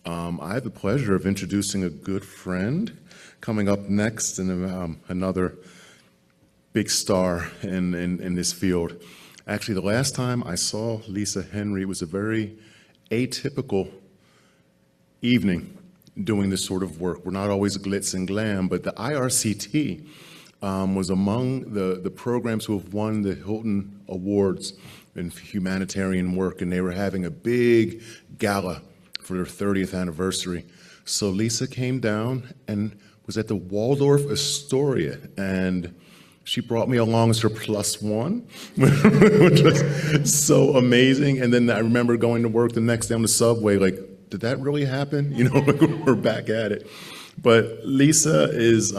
I have the pleasure of introducing a good friend coming up next, and another big star in this field. Actually, the last time I saw Lisa Henry, it was a very atypical evening doing this sort of work. We're not always glitz and glam, but the IRCT was among the programs who have won the Hilton Awards in humanitarian work, and they were having a big gala for their 30th anniversary. So Lisa came down and was at the Waldorf Astoria, and she brought me along as her +1, which was so amazing. And then I remember going to work the next day on the subway, like, did that really happen? You know, we're back at it. But Lisa is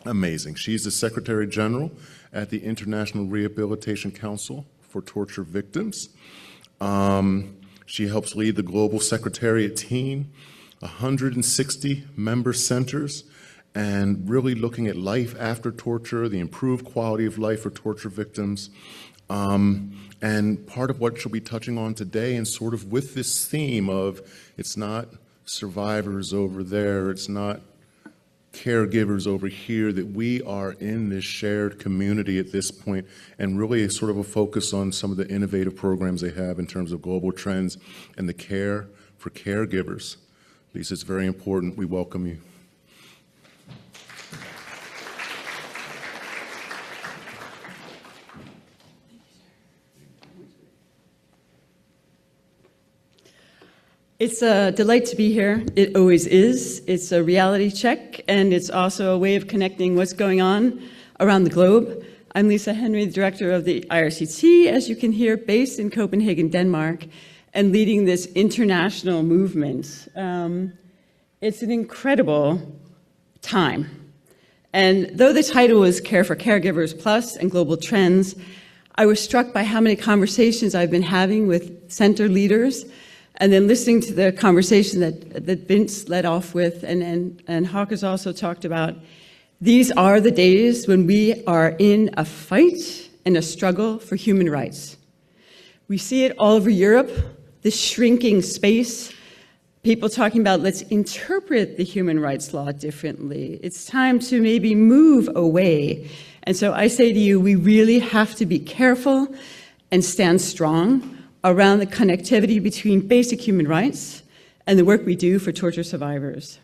amazing. She's the Secretary General at the International Rehabilitation Council for Torture Victims. She helps lead the Global Secretariat team, 160 member centers, and really looking at life after torture, the improved quality of life for torture victims. And part of what she'll be touching on today, and sort of with this theme of it's not survivors over there, it's not caregivers over here, that we are in this shared community at this point, and really sort of a focus on some of the innovative programs they have in terms of global trends and the care for caregivers. Lisa, it's very important. We welcome you. It's a delight to be here. It always is. It's a reality check, and it's also a way of connecting what's going on around the globe. I'm Lisa Henry, the director of the IRCT, as you can hear, based in Copenhagen, Denmark, and leading this international movement. It's an incredible time. And though the title is Care for Caregivers Plus and Global Trends, I was struck by how many conversations I've been having with center leaders, and then listening to the conversation that Vince led off with, and Hawk has also talked about. These are the days when we are in a fight and a struggle for human rights. We see it all over Europe, this shrinking space, people talking about let's interpret the human rights law differently. It's time to maybe move away. And so I say to you, we really have to be careful and stand strong around the connectivity between basic human rights and the work we do for torture survivors.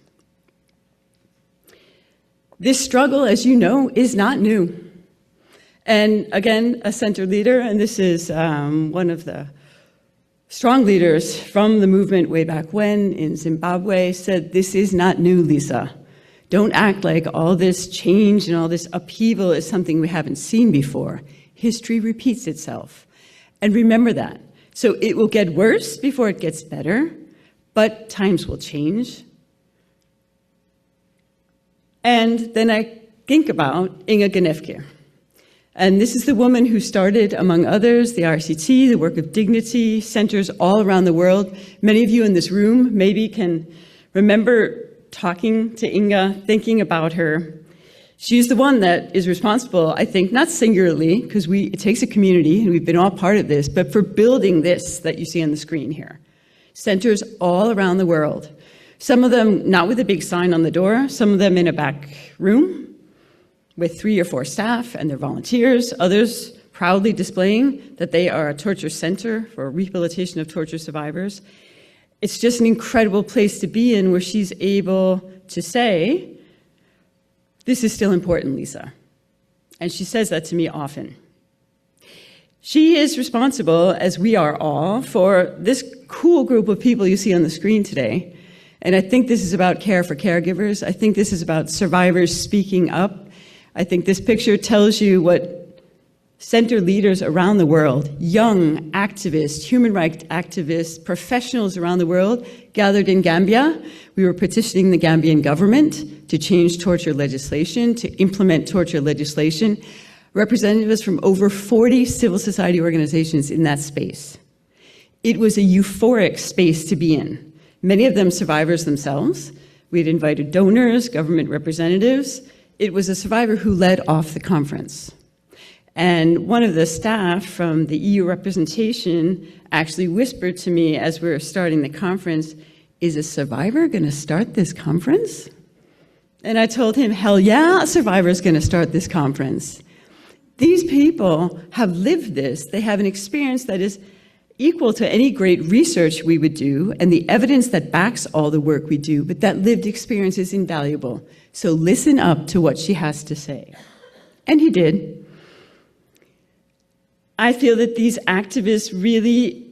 This struggle, as you know, is not new. And again, a center leader, and this is one of the strong leaders from the movement way back when in Zimbabwe, said, this is not new, Lisa. Don't act like all this change and all this upheaval is something we haven't seen before. History repeats itself. And remember that. So it will get worse before it gets better, but times will change. And then I think about Inga Genefke. And this is the woman who started, among others, the RCT, the work of dignity, centers all around the world. Many of you in this room maybe can remember talking to Inga, thinking about her. She's the one that is responsible, I think, not singularly, because it takes a community, and we've been all part of this, but for building this that you see on the screen here. Centers all around the world. Some of them not with a big sign on the door, some of them in a back room with 3 or 4 staff and their volunteers, others proudly displaying that they are a torture center for rehabilitation of torture survivors. It's just an incredible place to be in, where she's able to say, this is still important, Lisa. And she says that to me often. She is responsible, as we are all, for this cool group of people you see on the screen today. And I think this is about care for caregivers. I think this is about survivors speaking up. I think this picture tells you what center leaders around the world, young activists, human rights activists, professionals around the world gathered in Gambia. We were petitioning the Gambian government to change torture legislation, to implement torture legislation. Representatives from over 40 civil society organizations in that space. It was a euphoric space to be in. Many of them survivors themselves. We had invited donors, government representatives. It was a survivor who led off the conference. And one of the staff from the EU representation actually whispered to me as we were starting the conference, is a survivor going to start this conference? And I told him, hell yeah, a survivor is going to start this conference. These people have lived this. They have an experience that is equal to any great research we would do and the evidence that backs all the work we do, but that lived experience is invaluable. So listen up to what she has to say. And he did. I feel that these activists really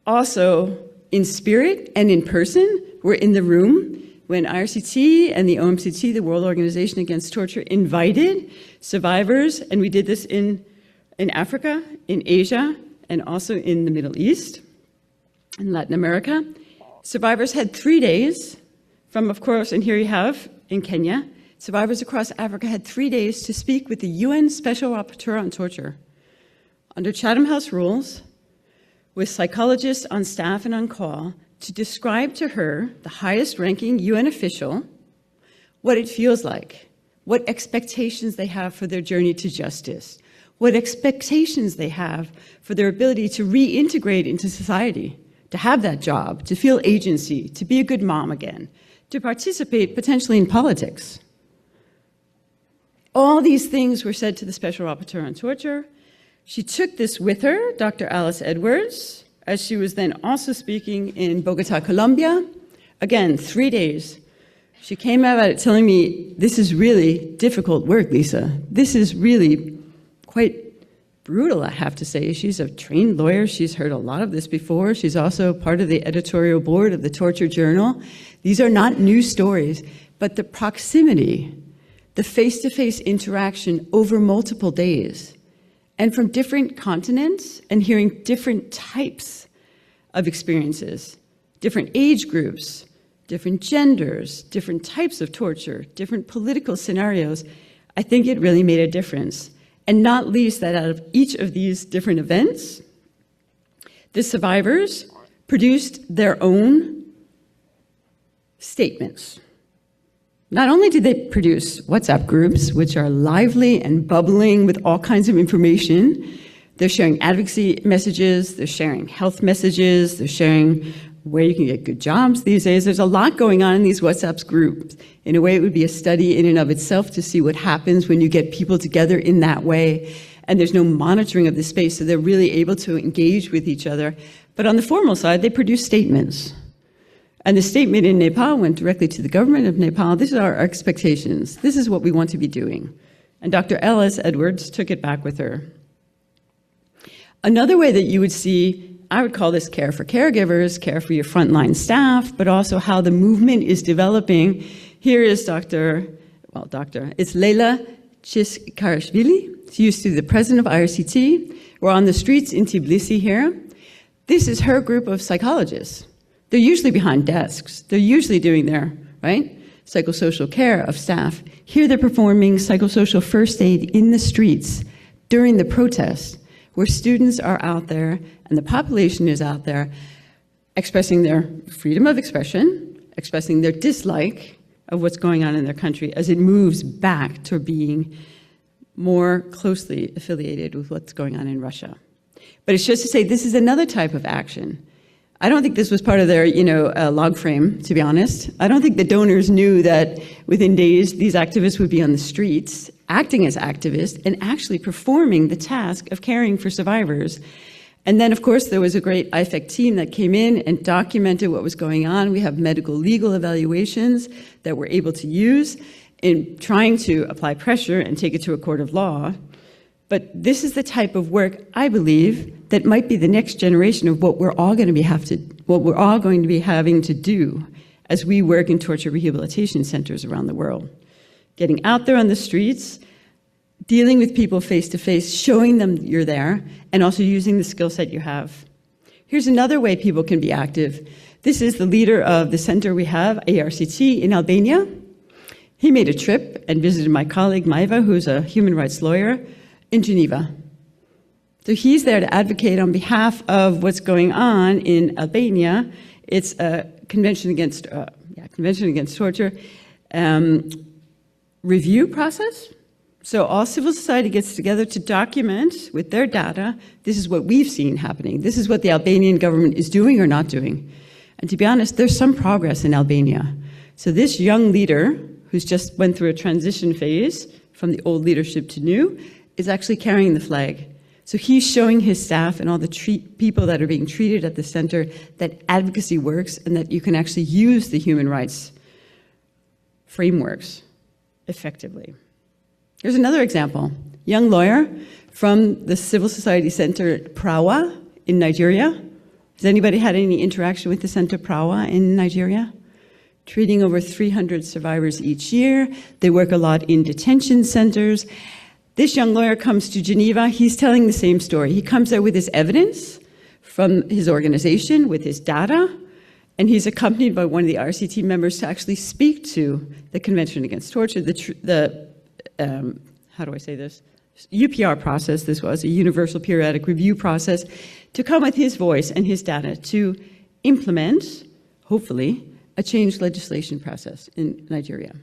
also, in spirit and in person, were in the room when IRCT and the OMCT, the World Organization Against Torture, invited survivors, and we did this in Africa, in Asia, and also in the Middle East, in Latin America. Survivors had 3 days from, of course, and here you have in Kenya, survivors across Africa had 3 days to speak with the UN Special Rapporteur on Torture under Chatham House rules, with psychologists on staff and on call, to describe to her, the highest-ranking UN official, what it feels like, what expectations they have for their journey to justice, what expectations they have for their ability to reintegrate into society, to have that job, to feel agency, to be a good mom again, to participate potentially in politics. All these things were said to the Special Rapporteur on Torture. She took this with her, Dr. Alice Edwards, as she was then also speaking in Bogota, Colombia. Again, 3 days. She came out of it telling me, this is really difficult work, Lisa. This is really quite brutal, I have to say. She's a trained lawyer. She's heard a lot of this before. She's also part of the editorial board of the Torture Journal. These are not new stories, but the proximity, the face-to-face interaction over multiple days, and from different continents, and hearing different types of experiences, different age groups, different genders, different types of torture, different political scenarios, I think it really made a difference. And not least that out of each of these different events, the survivors produced their own statements. Not only did they produce WhatsApp groups, which are lively and bubbling with all kinds of information, they're sharing advocacy messages, they're sharing health messages, they're sharing where you can get good jobs these days. There's a lot going on in these WhatsApp groups. In a way, it would be a study in and of itself to see what happens when you get people together in that way. And there's no monitoring of the space, so they're really able to engage with each other. But on the formal side, they produce statements. And the statement in Nepal went directly to the government of Nepal. This is our expectations. This is what we want to be doing. And Dr. Alice Edwards took it back with her. Another way that you would see, I would call this care for caregivers, care for your frontline staff, but also how the movement is developing. Here is it's Leila Chiskarashvili. She used to be the president of IRCT. We're on the streets in Tbilisi here. This is her group of psychologists. They're usually behind desks. They're usually doing their, psychosocial care of staff. Here they're performing psychosocial first aid in the streets during the protest, where students are out there and the population is out there expressing their freedom of expression, expressing their dislike of what's going on in their country as it moves back to being more closely affiliated with what's going on in Russia. But it's just to say this is another type of action. I don't think this was part of their, log frame, to be honest. I don't think the donors knew that within days these activists would be on the streets, acting as activists, and actually performing the task of caring for survivors. And then, of course, there was a great IFEC team that came in and documented what was going on. We have medical legal evaluations that we're able to use in trying to apply pressure and take it to a court of law. But this is the type of work, I believe, that might be the next generation of what we're all going to be having to do as we work in torture rehabilitation centers around the world. Getting out there on the streets, dealing with people face to face, showing them you're there, and also using the skill set you have. Here's another way people can be active. This is the leader of the center we have, ARCT, in Albania. He made a trip and visited my colleague, Maiva, who's a human rights lawyer, in Geneva. So he's there to advocate on behalf of what's going on in Albania. It's a Convention Against Torture review process. So all civil society gets together to document with their data, this is what we've seen happening. This is what the Albanian government is doing or not doing. And to be honest, there's some progress in Albania. So this young leader, who's just went through a transition phase from the old leadership to new, is actually carrying the flag. So he's showing his staff and all the people that are being treated at the center that advocacy works and that you can actually use the human rights frameworks effectively. Here's another example. Young lawyer from the Civil Society Center Prawa in Nigeria. Has anybody had any interaction with the Center Prawa in Nigeria? Treating over 300 survivors each year. They work a lot in detention centers. This young lawyer comes to Geneva. He's telling the same story. He comes there with his evidence from his organization, with his data, and he's accompanied by one of the RCT members to actually speak to the Convention Against Torture, how do I say this? UPR process, this was a Universal Periodic Review process, to come with his voice and his data to implement, hopefully, a changed legislation process in Nigeria.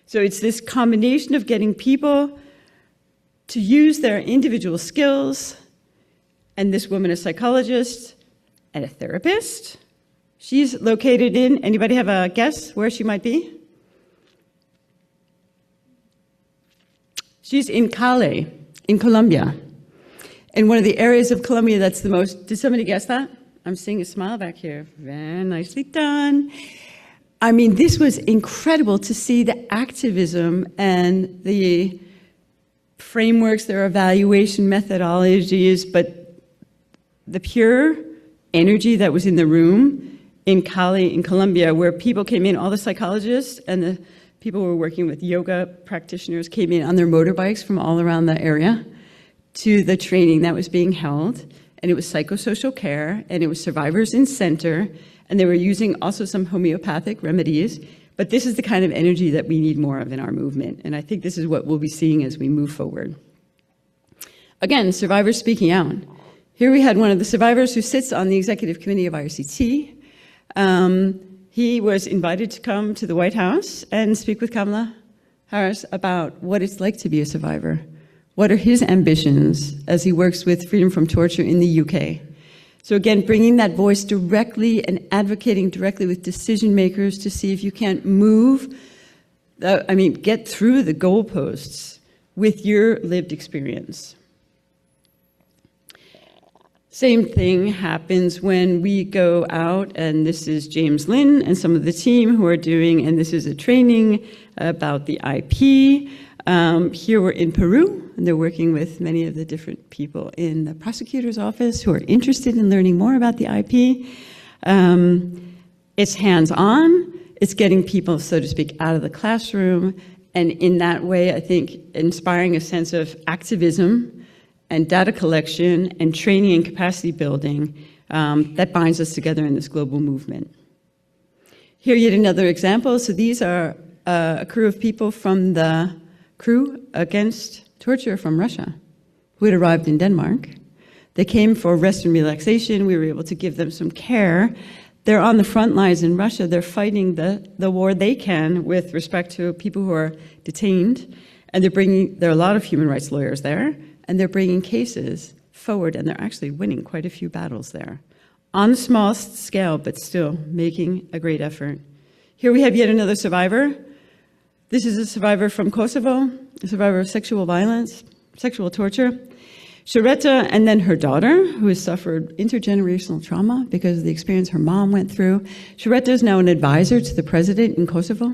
So it's this combination of getting people to use their individual skills, and this woman, a psychologist and a therapist. She's located in, anybody have a guess where she might be? She's in Cali, in Colombia. In one of the areas of Colombia that's the most, did somebody guess that? I'm seeing a smile back here. Very nicely done. I mean, this was incredible to see the activism and the frameworks, their evaluation methodologies, but the pure energy that was in the room in Cali, in Colombia, where people came in, all the psychologists and the people who were working with yoga practitioners came in on their motorbikes from all around the area to the training that was being held. And it was psychosocial care, and it was survivors in center, and they were using also some homeopathic remedies. But this is the kind of energy that we need more of in our movement. And I think this is what we'll be seeing as we move forward. Again, survivors speaking out. Here we had one of the survivors who sits on the executive committee of IRCT. He was invited to come to the White House and speak with Kamala Harris about what it's like to be a survivor. What are his ambitions as he works with Freedom from Torture in the UK? So again, bringing that voice directly and advocating directly with decision makers to see if you can't get through the goalposts with your lived experience. Same thing happens when we go out, and this is James Lynn and some of the team who are doing, and this is a training about the IP. Here we're in Peru, and they're working with many of the different people in the prosecutor's office who are interested in learning more about the IP. It's hands-on. It's getting people, so to speak, out of the classroom, and in that way, I think, inspiring a sense of activism and data collection and training and capacity building that binds us together in this global movement. Here yet another example. So these are a crew of people from the Crew Against Torture from Russia who had arrived in Denmark. They came for rest and relaxation. We were able to give them some care. They're on the front lines in Russia. They're fighting the war they can with respect to people who are detained. And there are a lot of human rights lawyers there, and they're bringing cases forward, and they're actually winning quite a few battles there. On a small scale, but still making a great effort. Here we have yet another survivor. This is a survivor from Kosovo, a survivor of sexual violence, sexual torture. Sharetta, and then her daughter, who has suffered intergenerational trauma because of the experience her mom went through. Sharetta is now an advisor to the president in Kosovo.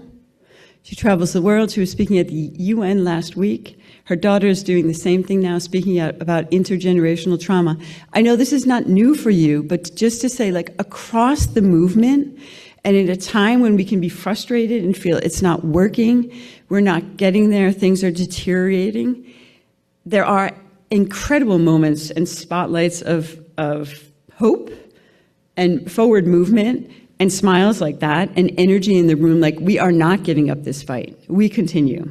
She travels the world. She was speaking at the UN last week. Her daughter is doing the same thing now, speaking out about intergenerational trauma. I know this is not new for you, but just to say, like, across the movement, and at a time when we can be frustrated and feel it's not working, we're not getting there, things are deteriorating, there are incredible moments and spotlights of hope and forward movement and smiles like that and energy in the room, like we are not giving up this fight. We continue.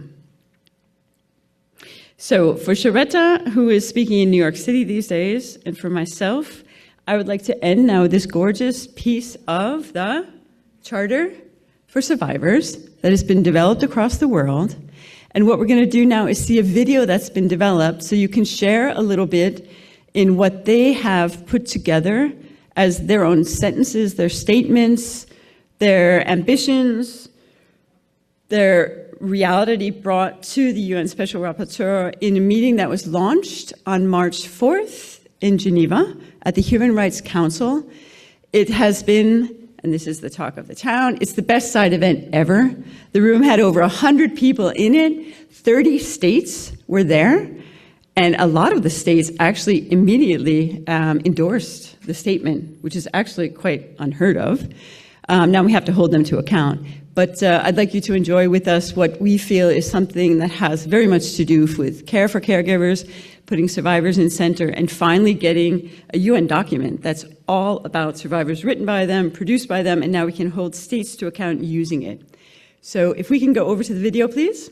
So for Sharetta, who is speaking in New York City these days, and for myself, I would like to end now with this gorgeous piece of the Charter for Survivors that has been developed across the world. And what we're going to do now is see a video that's been developed so you can share a little bit in what they have put together as their own sentences, their statements, their ambitions, their reality brought to the UN Special Rapporteur in a meeting that was launched on March 4th in Geneva at the Human Rights Council. It has been, and this is the talk of the town, it's the best side event ever. The room had over 100 people in it, 30 states were there, and a lot of the states actually immediately endorsed the statement, which is actually quite unheard of. Now we have to hold them to account. But I'd like you to enjoy with us what we feel is something that has very much to do with care for caregivers, putting survivors in center, and finally getting a UN document that's all about survivors, written by them, produced by them, and now we can hold states to account using it. So if we can go over to the video, please.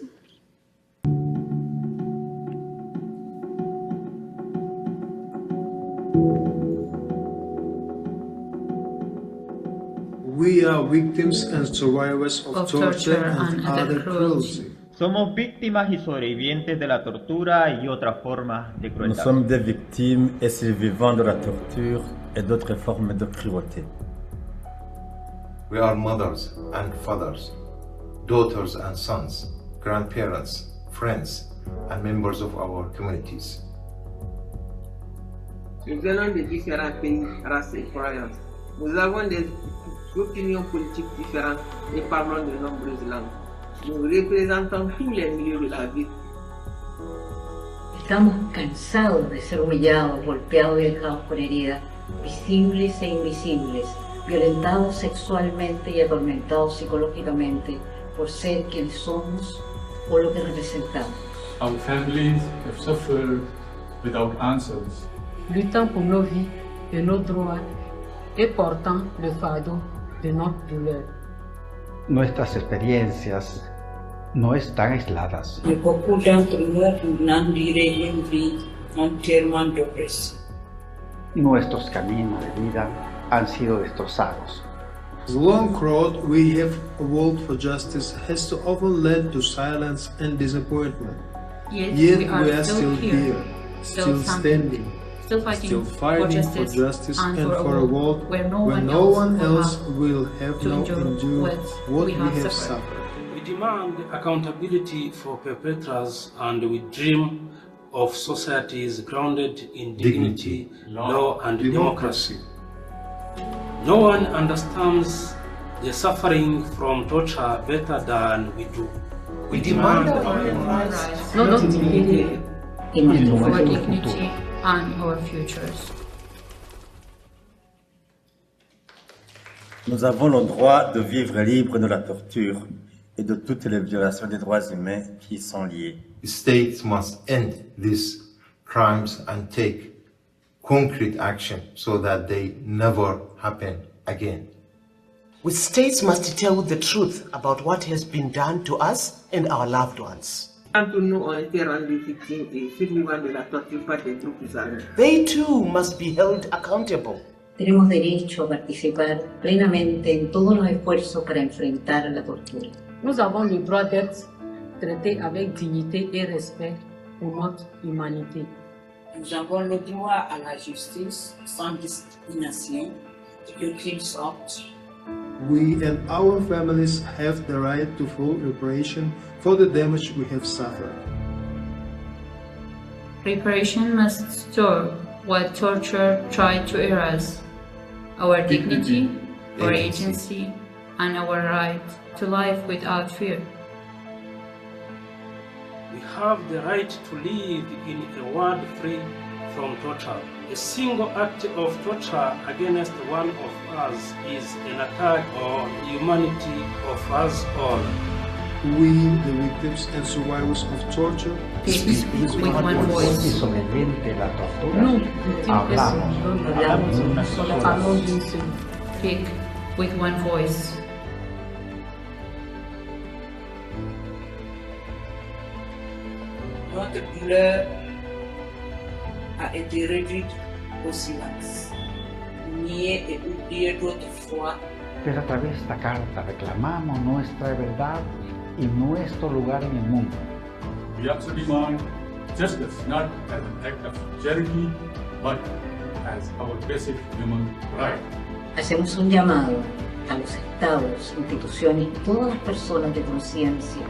We are victims and survivors of torture and other cruelty. Somos víctimas y sobrevivientes de la tortura y otras formas de Nous crueldad. sommes des victimes et survivants de la torture et d'autres formes de cruauté. We are mothers and fathers, daughters and sons, grandparents, friends, and members of our communities. Nous venons de différents pays, races et croyances. Nous avons des opinions politiques différentes et parlons de nombreuses langues. Nous représentons tous les milieux de la vie. Estamos cansados de ser humillados, golpeados y dejados con heridas, visibles e invisibles, violentados sexualmente y atormentados psicológicamente por ser quienes somos o lo que representamos. Our families have suffered without answers. Luttant pour nos vies et nos droits et portant le fardeau de notre douleur. Nuestras experiencias no están aisladas. Beaucoup d'entre nous n'en diraient une vie entièrement d'oppression. Nuestros caminos de vida han sido destrozados. The long road we have evolved for justice has too often led to silence and disappointment. Yet we are still here, still standing, still fighting for justice and for a world where no one else will have to endure what we have suffered. We demand accountability for perpetrators and we dream of societies grounded in dignity, law and democracy. No one understands the suffering from torture better than we do. We demand our human rights, Not dignity, Our dignity and our futures. Nous avons le droit de vivre libre de la torture et de toutes les violations des droits humains qui y sont liées. States must end these crimes and take concrete action so that they never happen again. States must tell the truth about what has been done to us and our loved ones. Entre nous ont été rendus victimes et survivants de la torture par des troupes armées. They too must be held accountable. Tenemos derecho a participar plenamente en todos los esfuerzos para enfrentar la tortura. Nous avons le droit d'être traités avec dignité et respect pour notre humanité. Nous avons le droit à la justice sans discrimination, aucune sorte. We and our families have the right to full reparation for the damage we have suffered. Reparation must restore what torture tried to erase: our dignity, our agency, and our right to life without fear. We have the right to live in a world free from torture. A single act of torture against one of us is an attack on the humanity of us all. We, the victims and survivors of torture, Speak with one Y voice. sobreviviente de la tortura, Nous, hablamos parlons d'une seule. Speak with one voice. Notre douleur a été réduite au silence. Nier et oublier d'autres fois. pero a través de esta carta reclamamos nuestra verdad y nuestro lugar en el mundo. We also demand justice not as an act of charity, but as our basic human right. Hacemos un llamado a los estados, instituciones y todas las personas de conciencia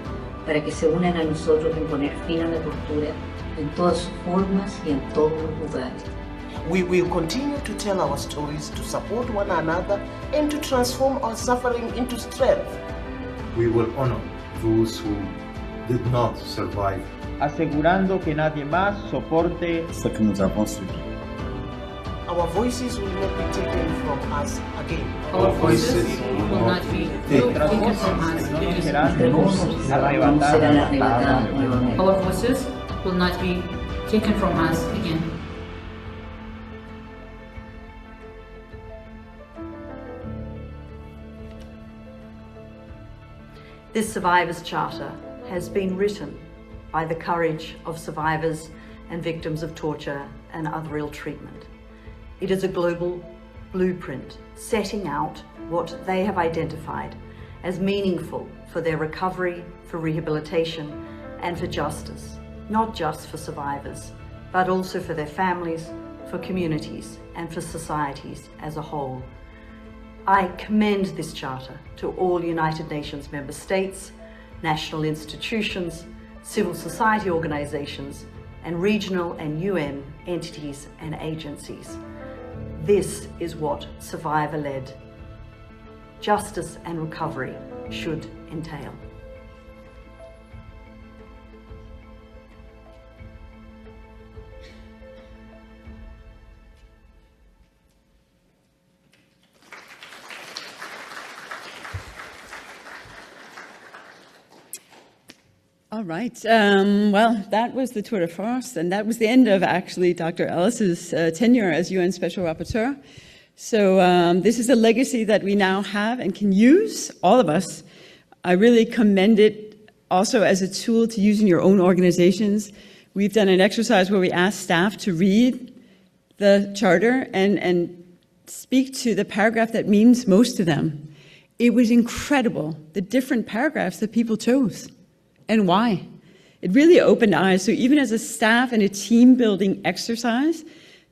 para que se unan a nosotros en poner fin a la tortura en todas sus formas y en todos los lugares. We will continue to tell our stories, to support one another, and to transform our suffering into strength. We will honor those who did not survive. asegurando que nadie más soporte ce que nous avons subi. Our voices will not be taken from us again. Our voices will not be taken from us again. Our voices will not be taken from us again. This Survivors Charter has been written by the courage of survivors and victims of torture and other ill treatment. It is a global blueprint setting out what they have identified as meaningful for their recovery, for rehabilitation, and for justice, not just for survivors, but also for their families, for communities, and for societies as a whole. I commend this charter to all United Nations member states, national institutions, civil society organizations, and regional and UN entities and agencies. This is what survivor-led justice and recovery should entail. All right. Well, that was the tour de force, and that was the end of actually Dr. Ellis's tenure as UN Special Rapporteur. So this is a legacy that we now have and can use, all of us. I really commend it also as a tool to use in your own organizations. We've done an exercise where we asked staff to read the charter and speak to the paragraph that means most to them. It was incredible, the different paragraphs that people chose. And why? It really opened eyes. So even as a staff and a team building exercise,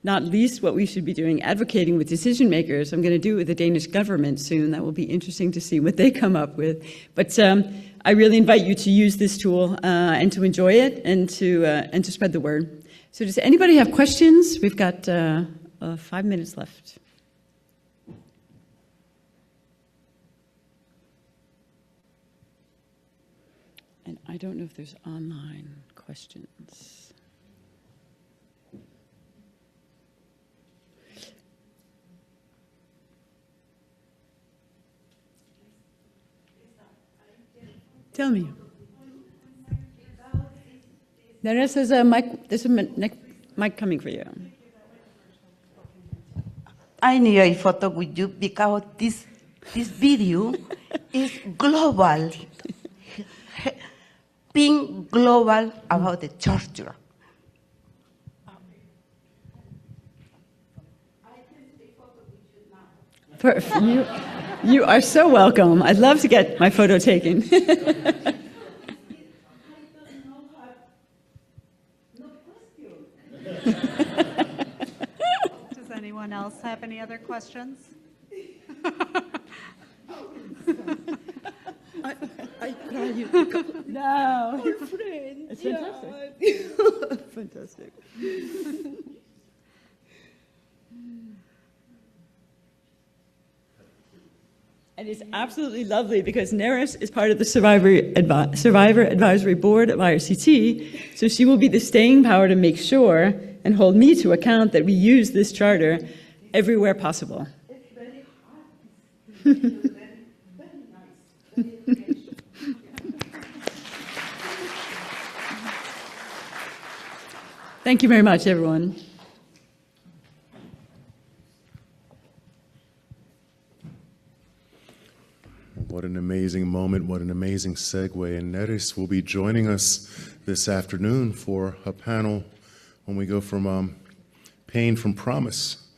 not least what we should be doing, advocating with decision makers. I'm going to do it with the Danish government soon. That will be interesting to see what they come up with. But I really invite you to use this tool and to enjoy it and to spread the word. So does anybody have questions? We've got 5 minutes left. And I don't know if there's online questions. Tell me. There's a mic coming for you. I need a photo with you because this video is global. Being global about the torture. You are so welcome. I'd love to get my photo taken. Does anyone else have any other questions? No. We're friends. It's fantastic. Yeah. Fantastic. And it's absolutely lovely because Neris is part of the Survivor Advisory Board of IRCT, so she will be the staying power to make sure and hold me to account that we use this charter everywhere possible. It's very hard. Very nice. Thank you very much, everyone. What an amazing moment, what an amazing segue. And Neris will be joining us this afternoon for a panel when we go from pain from promise,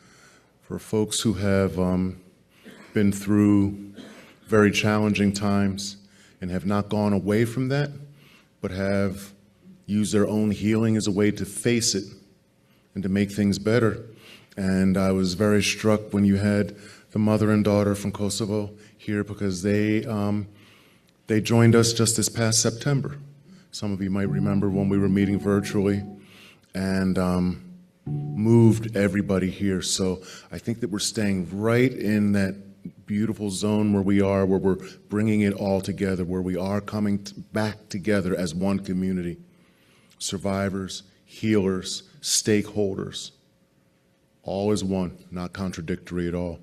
for folks who have been through very challenging times and have not gone away from that, but have used their own healing as a way to face it and to make things better. And I was very struck when you had the mother and daughter from Kosovo here, because they joined us just this past September. Some of you might remember when we were meeting virtually, and moved everybody here. So I think that we're staying right in that beautiful zone where we are, where we're bringing it all together, where we are coming back together as one community. Survivors, healers, stakeholders, all as one, not contradictory at all.